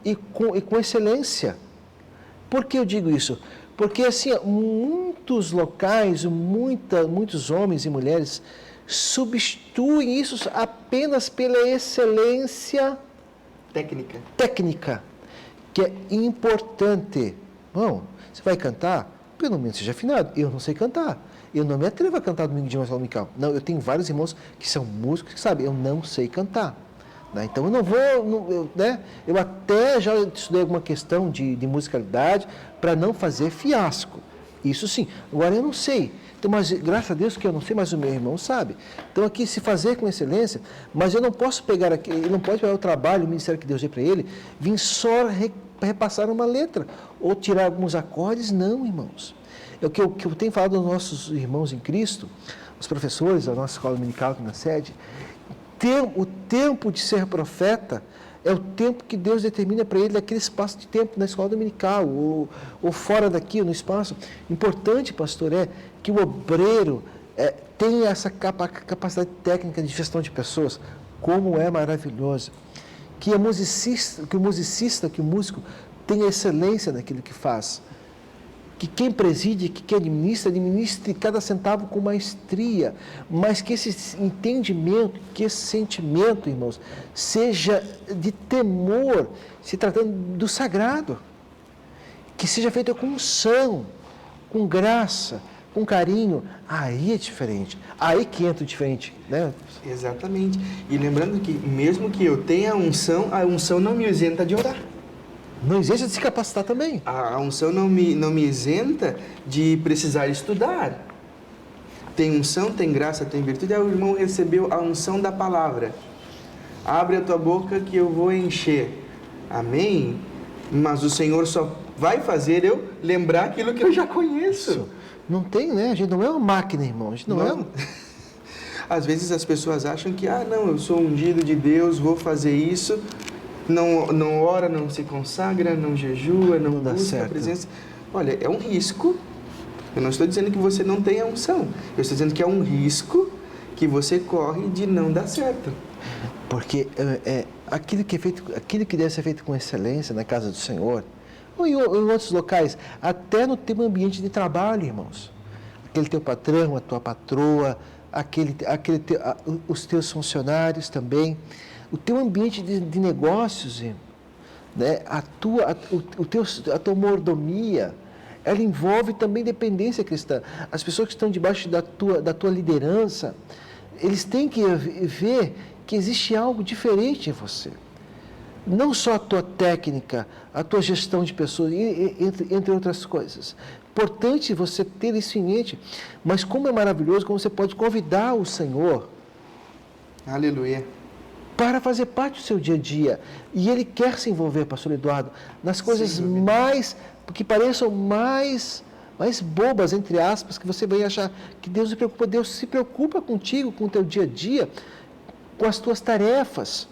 e com excelência. Por que eu digo isso? Porque, assim, muitos locais, muitos homens e mulheres substituem isso apenas pela excelência técnica, que é importante. Bom, você vai cantar? Pelo menos seja afinado. Eu não sei cantar. Eu não me atrevo a cantar domingo de manhã dominical. Não, eu tenho vários irmãos que são músicos que sabem, eu não sei cantar. Né? Então, eu não vou... Eu até já estudei alguma questão de musicalidade para não fazer fiasco. Isso sim. Agora, eu não sei. Então, mas graças a Deus que eu não sei, mas o meu irmão sabe. Então, aqui, se fazer com excelência, mas eu não posso pegar aqui, ele não pode pegar o trabalho, o ministério que Deus deu para ele, vir só repassar uma letra, ou tirar alguns acordes. Não, irmãos. É o que eu tenho falado aos nossos irmãos em Cristo, os professores da nossa escola dominical aqui na sede, o tempo de ser profeta é o tempo que Deus determina para ele naquele espaço de tempo na escola dominical, ou fora daqui, no espaço. Importante, pastor, é que o obreiro tenha essa capacidade técnica de gestão de pessoas, como é maravilhoso. Que o musicista, que o músico tenha excelência naquilo que faz. Que quem preside, que quem administre cada centavo com maestria, mas que esse entendimento, que esse sentimento, irmãos, seja de temor, se tratando do sagrado, que seja feito com unção, com graça, com carinho. Aí é diferente, aí que entra o diferente, né? Exatamente. E lembrando que mesmo que eu tenha a unção não me isenta de orar. Não isenta de se capacitar também. A unção não me isenta de precisar estudar. Tem unção, tem graça, tem virtude. Aí o irmão recebeu a unção da palavra. Abre a tua boca que eu vou encher. Amém? Mas o Senhor só vai fazer eu lembrar aquilo que eu já conheço. Isso. Não tem, né? A gente não é uma máquina, irmão. A gente não é. Às vezes as pessoas acham que, não, eu sou ungido de Deus, vou fazer isso. Não ora, não se consagra, não jejua, não busca a presença. Olha, é um risco. Eu não estou dizendo que você não tenha unção. Eu estou dizendo que é um risco que você corre de não dar certo. Porque aquilo que deve ser feito com excelência na casa do Senhor, ou em outros locais, até no teu ambiente de trabalho, irmãos. Aquele teu patrão, a tua patroa, os teus funcionários também. O teu ambiente de negócios, né? a tua mordomia, ela envolve também dependência cristã. As pessoas que estão debaixo da tua liderança, eles têm que ver que existe algo diferente em você. Não só a tua técnica, a tua gestão de pessoas, entre outras coisas. Importante você ter isso em mente. Mas como é maravilhoso, como você pode convidar o Senhor. Aleluia. Para fazer parte do seu dia a dia. E Ele quer se envolver, pastor Eduardo, nas coisas que pareçam mais bobas, entre aspas, que você vai achar que Deus se preocupa. Deus se preocupa contigo, com o teu dia a dia, com as tuas tarefas,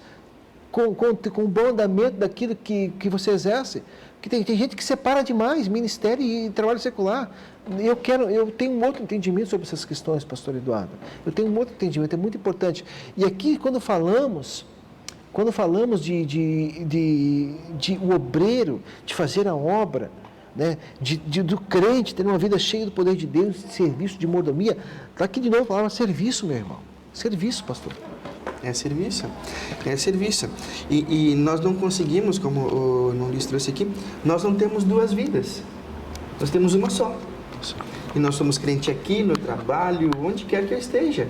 com o bom andamento daquilo que você exerce. Porque tem gente que separa demais ministério e trabalho secular. Eu tenho um outro entendimento sobre essas questões, pastor Eduardo. Eu tenho um outro entendimento, é muito importante. E aqui, quando falamos de o obreiro, de fazer a obra, né, do crente ter uma vida cheia do poder de Deus, de serviço, de mordomia. Está aqui de novo a palavra serviço, meu irmão. Serviço, pastor. É serviço, é serviço. E nós não conseguimos, como o irmão Luiz trouxe aqui, nós não temos duas vidas, nós temos uma só. E nós somos crente aqui, no trabalho, onde quer que eu esteja.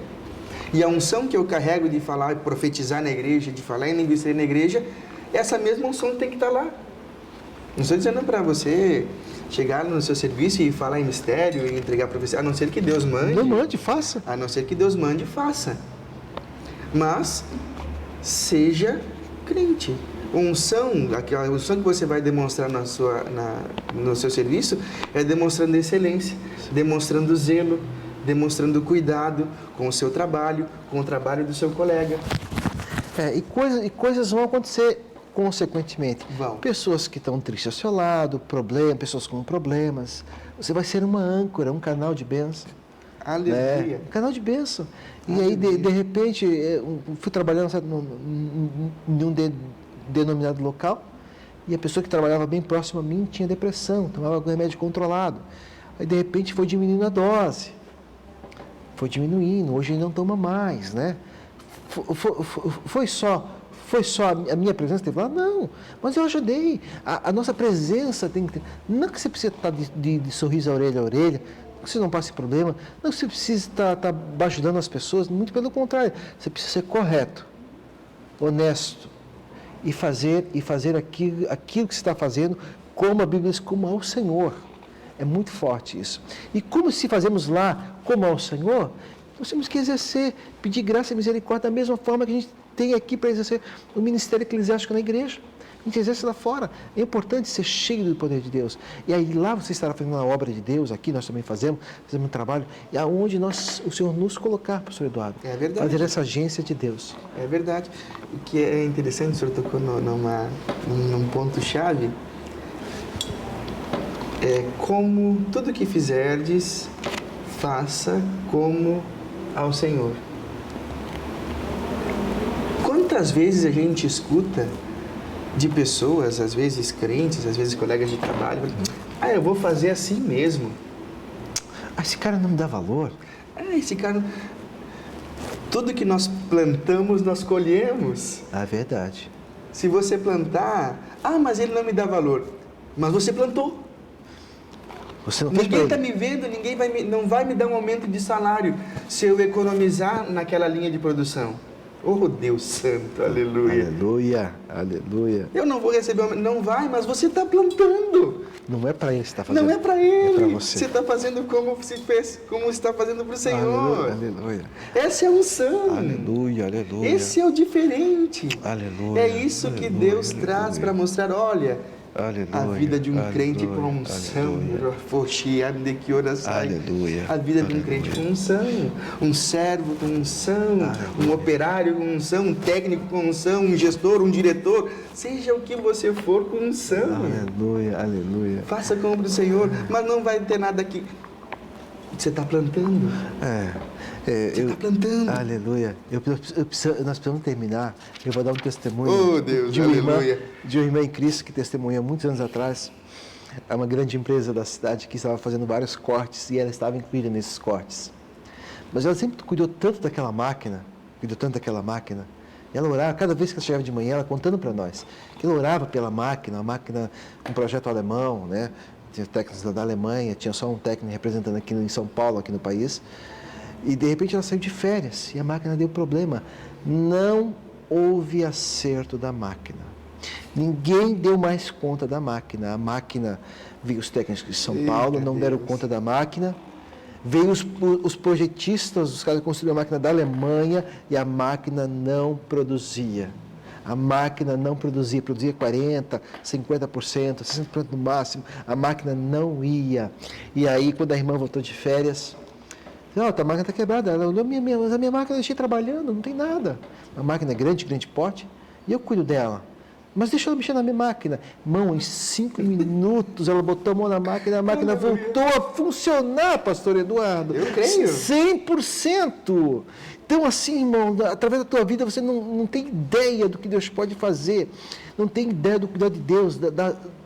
E a unção que eu carrego de falar, profetizar na igreja, de falar em língua estranha na igreja, essa mesma unção tem que estar lá. Não estou dizendo para você chegar no seu serviço e falar em mistério e entregar para você, a não ser que Deus mande. Não mande, faça. A não ser que Deus mande, faça. Mas seja crente. Aquela unção que você vai demonstrar no seu serviço é demonstrando excelência, demonstrando zelo, demonstrando cuidado com o seu trabalho, com o trabalho do seu colega. E coisas vão acontecer consequentemente. Vão. Pessoas que estão tristes ao seu lado, pessoas com problemas. Você vai ser uma âncora, um canal de bênção. Aleluia. Um canal de bênção. E Aleluia. aí, de repente, eu fui trabalhando em um denominado local, e a pessoa que trabalhava bem próximo a mim tinha depressão, tomava algum remédio controlado. Aí, de repente, foi diminuindo a dose. Foi diminuindo, hoje ele não toma mais, né? Foi só a minha presença que teve lá? Não, mas eu ajudei. A nossa presença tem que ter. Não que você precisa estar de sorriso a orelha, não que você não passe problema, não que você precisa estar ajudando as pessoas, muito pelo contrário, você precisa ser correto, honesto e fazer aquilo que você está fazendo, como a Bíblia diz, como ao Senhor. É muito forte isso. E como se fazemos lá como ao Senhor, nós temos que exercer, pedir graça e misericórdia da mesma forma que a gente tem aqui para exercer o ministério eclesiástico na igreja. A gente exerce lá fora. É importante ser cheio do poder de Deus. E aí lá você estará fazendo a obra de Deus, aqui nós também fazemos um trabalho, e aonde o Senhor nos colocar, pastor Eduardo. É verdade. Fazer essa agência de Deus. É verdade. O que é interessante, o senhor tocou num ponto-chave, é como tudo que fizerdes, faça como ao Senhor. Quantas vezes a gente escuta de pessoas, às vezes crentes, às vezes colegas de trabalho, eu vou fazer assim mesmo. Esse cara não me dá valor. Esse cara... Tudo que nós plantamos, nós colhemos. É verdade. Se você plantar, mas ele não me dá valor. Mas você plantou. Você não ninguém está me vendo, não vai me dar um aumento de salário se eu economizar naquela linha de produção. Oh, Deus santo, aleluia. Aleluia, aleluia. Eu não vou receber aumento. Não vai, mas você está plantando. Não é para ele que você está fazendo. Não é para ele. É para você. Você está fazendo como está fazendo para o Senhor. Aleluia. Essa é a unção. Aleluia, aleluia. Esse é o diferente. Aleluia. É isso que Deus traz para mostrar, olha... Aleluia, a vida de um crente com aleluia, unção, aleluia, a vida de um crente com unção, um servo com unção, um operário com unção, um técnico com unção, um gestor, um diretor, seja o que você for com unção. Aleluia, aleluia. Faça como para o Senhor, mas não vai ter nada aqui. Você está plantando. Você está plantando. Aleluia. Nós precisamos terminar. Eu vou dar um testemunho. Oh, Deus, aleluia. De uma irmã em Cristo que testemunha muitos anos atrás. É uma grande empresa da cidade que estava fazendo vários cortes e ela estava incluída nesses cortes. Mas ela sempre cuidou tanto daquela máquina, E ela orava, cada vez que ela chegava de manhã, ela contando para nós, que ela orava pela máquina, um projeto alemão, né? Tinha técnicos da Alemanha, tinha só um técnico representando aqui em São Paulo, aqui no país. E de repente ela saiu de férias e a máquina deu problema. Não houve acerto da máquina. Ninguém deu mais conta da máquina. A máquina, veio os técnicos de São Paulo, não deram conta da máquina. Veio os projetistas, os caras que construíram a máquina da Alemanha e a máquina não produzia. A máquina não produzia 40%, 50%, 60% no máximo. A máquina não ia. E aí, quando a irmã voltou de férias, a máquina está quebrada. Ela olhou, mas a minha máquina eu deixei trabalhando, não tem nada. A máquina é grande porte, e eu cuido dela. Mas deixa ela mexer na minha máquina. Irmão, em 5 minutos ela botou a mão na máquina e a máquina voltou a funcionar, pastor Eduardo. Eu creio. 100%. Então, assim, irmão, através da tua vida você não tem ideia do que Deus pode fazer. Não tem ideia do cuidado de Deus,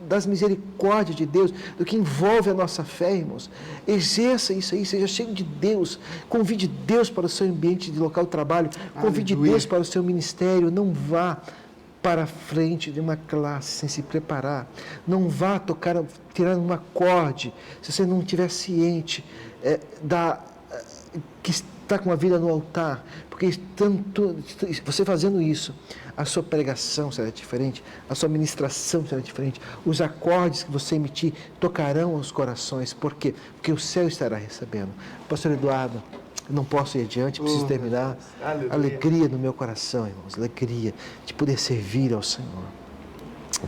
das misericórdias de Deus, do que envolve a nossa fé, irmãos. Exerça isso aí, seja cheio de Deus. Convide Deus para o seu ambiente de local de trabalho. Convide Aleluia. Deus para o seu ministério. Não vá para a frente de uma classe sem se preparar. Não vá tirar um acorde se você não estiver ciente que está com a vida no altar. Porque você fazendo isso, a sua pregação será diferente, a sua ministração será diferente, os acordes que você emitir tocarão aos corações. Por quê? Porque o céu estará recebendo. Pastor Eduardo, eu não posso ir adiante, preciso terminar. Alegria no meu coração, irmãos, alegria de poder servir ao Senhor.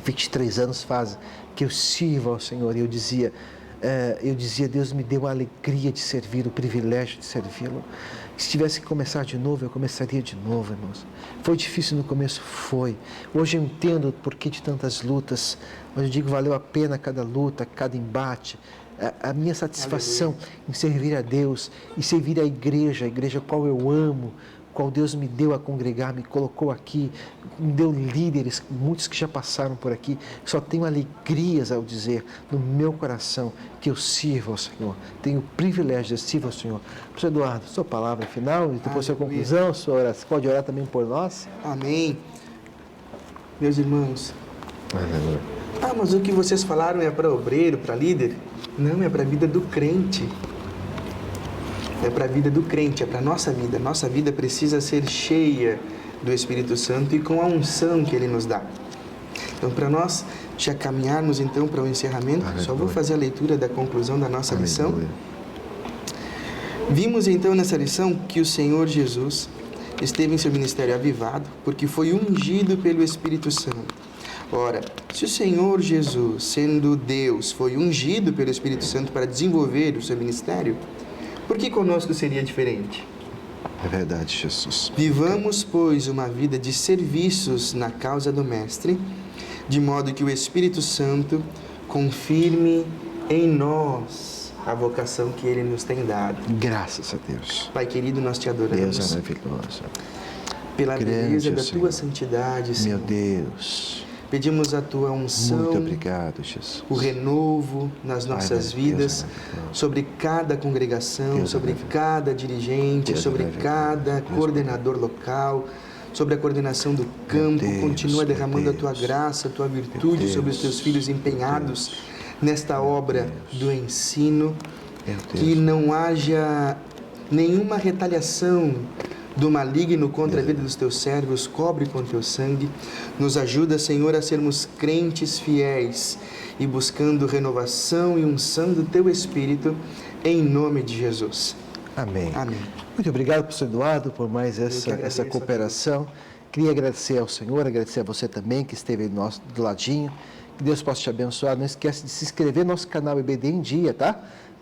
23 anos faz que eu sirvo ao Senhor e eu dizia, Deus me deu a alegria de servir, o privilégio de servi-lo. Se tivesse que começar de novo, eu começaria de novo, irmãos. Foi difícil no começo? Foi. Hoje eu entendo o porquê de tantas lutas, mas eu digo, valeu a pena cada luta, cada embate. A minha satisfação em servir a Deus e servir a igreja qual eu amo, qual Deus me deu a congregar, me colocou aqui, me deu líderes, muitos que já passaram por aqui. Só tenho alegrias ao dizer no meu coração que eu sirvo ao Senhor. Tenho o privilégio de servir ao Senhor. Pastor Eduardo, sua palavra final e depois sua conclusão, sua oração. Pode orar também por nós? Amém. Meus irmãos. Aleluia. Mas o que vocês falaram é para obreiro, para líder? Não, é para a vida do crente. É para a vida do crente, é para a nossa vida. Nossa vida precisa ser cheia do Espírito Santo e com a unção que Ele nos dá. Então, para nós já caminharmos então para o encerramento, só vou fazer a leitura da conclusão da nossa lição. Vimos então nessa lição que o Senhor Jesus esteve em seu ministério avivado porque foi ungido pelo Espírito Santo. Ora, se o Senhor Jesus, sendo Deus, foi ungido pelo Espírito Santo para desenvolver o seu ministério, por que conosco seria diferente? É verdade, Jesus. Vivamos, pois, uma vida de serviços na causa do Mestre, de modo que o Espírito Santo confirme em nós a vocação que Ele nos tem dado. Graças a Deus. Pai querido, nós te adoramos. Deus é maravilhoso. Pela beleza da Senhor. tua santidade, Senhor. Meu Deus. Pedimos a tua unção, Muito obrigado, Jesus. o renovo nas nossas vidas, sobre cada congregação, sobre cada dirigente, sobre cada coordenador local, sobre a coordenação do campo. Continua derramando a tua graça, a tua virtude sobre os teus filhos empenhados nesta obra do ensino. Que não haja nenhuma retaliação do maligno contra a vida dos teus servos, cobre com teu sangue. Nos ajuda, Senhor, a sermos crentes fiéis e buscando renovação e unção do teu Espírito, em nome de Jesus. Amém. Amém. Muito obrigado, pastor Eduardo, por mais essa cooperação. Queria agradecer ao Senhor, agradecer a você também que esteve do ladinho. Que Deus possa te abençoar. Não esquece de se inscrever no nosso canal EBD em Dia, tá?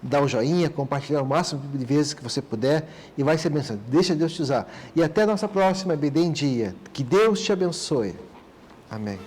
Dá o joinha, compartilhar o máximo de vezes que você puder e vai ser abençoado. Deixa Deus te usar. E até a nossa próxima EBD em Dia. Que Deus te abençoe. Amém.